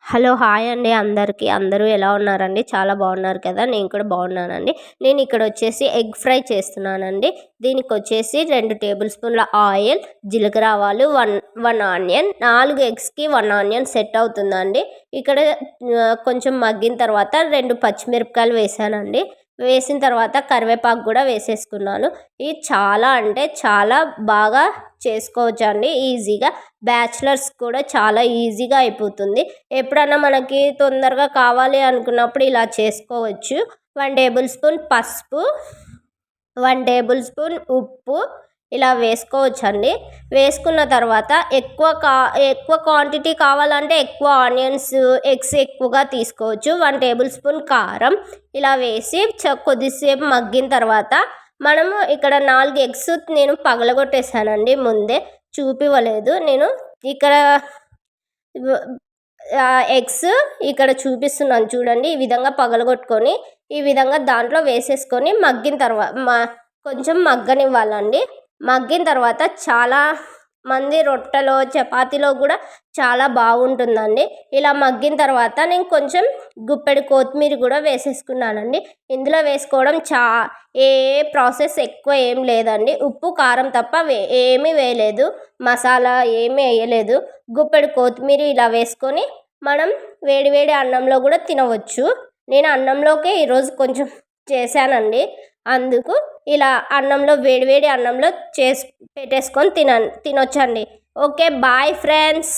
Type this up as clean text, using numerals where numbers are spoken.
Hello! Hi అండి అందరికీ. అందరూ ఎలా ఉన్నారండి? చాలా బాగున్నారు కదా! నేను కూడా బాగున్నానండి. నేను ఇక్కడ వచ్చేసి ఎగ్ ఫ్రై చేస్తున్నానండి. దీనికొచ్చేసి 2 టేబుల్ స్పూన్ల ఆయిల్, జీలకర్ర ఆవాలు, 1 ఆనియన్, 4 ఎగ్స్‌కి 1 ఆనియన్ సెట్ అవుతుందండి. ఇక్కడ కొంచెం మగ్గిన తర్వాత 2 పచ్చిమిరపకాయలు వేసానండి. వేసిన తర్వాత కరివేపాకు కూడా వేసేసుకున్నాను. ఇది చాలా అంటే చాలా బాగా చేసుకోవచ్చండి ఈజీగా. బ్యాచిలర్స్ కూడా చాలా ఈజీగా అయిపోతుంది. ఎప్పుడన్నా మనకి తొందరగా కావాలి అనుకున్నప్పుడు ఇలా చేసుకోవచ్చు. 1 టేబుల్ స్పూన్ పసుపు, 1 టేబుల్ స్పూన్ ఉప్పు ఇలా వేసుకోవచ్చండి. వేసుకున్న తర్వాత ఎక్కువ క్వాంటిటీ కావాలంటే ఎక్కువ ఆనియన్స్, ఎగ్స్ ఎక్కువగా తీసుకోవచ్చు. 1 టేబుల్ స్పూన్ కారం ఇలా వేసి కొద్దిసేపు మగ్గిన తర్వాత మనము ఇక్కడ 4 ఎగ్స్ నేను పగలగొట్టేసానండి. ముందే చూపివ్వలేదు నేను. ఇక్కడ ఎగ్స్ ఇక్కడ చూపిస్తున్నాను చూడండి. ఈ విధంగా పగలగొట్టుకొని ఈ విధంగా దాంట్లో వేసేసుకొని మగ్గిన కొంచెం మగ్గనివ్వాలండి. మగ్గిన తర్వాత చాలా మంది రొట్టెలో, చపాతీలో కూడా చాలా బాగుంటుందండి. ఇలా మగ్గిన తర్వాత నేను కొంచెం గుప్పెడు కొత్తిమీర కూడా వేసేసుకున్నానండి. ఇందులో వేసుకోవడం ఏ ప్రాసెస్ ఎక్కువ ఏం లేదండి. ఉప్పు, కారం తప్ప ఏమీ వేయలేదు. మసాలా ఏమీ వేయలేదు. గుప్పెడు కొత్తిమీర ఇలా వేసుకొని మనం వేడివేడి అన్నంలో కూడా తినవచ్చు. నేను అన్నంలోకే ఈరోజు కొంచెం చేశానండి. అందుకు ఇలా అన్నంలో వేడివేడి అన్నంలో పెట్టేసుకొని తినొచ్చండి. Okay, bye friends.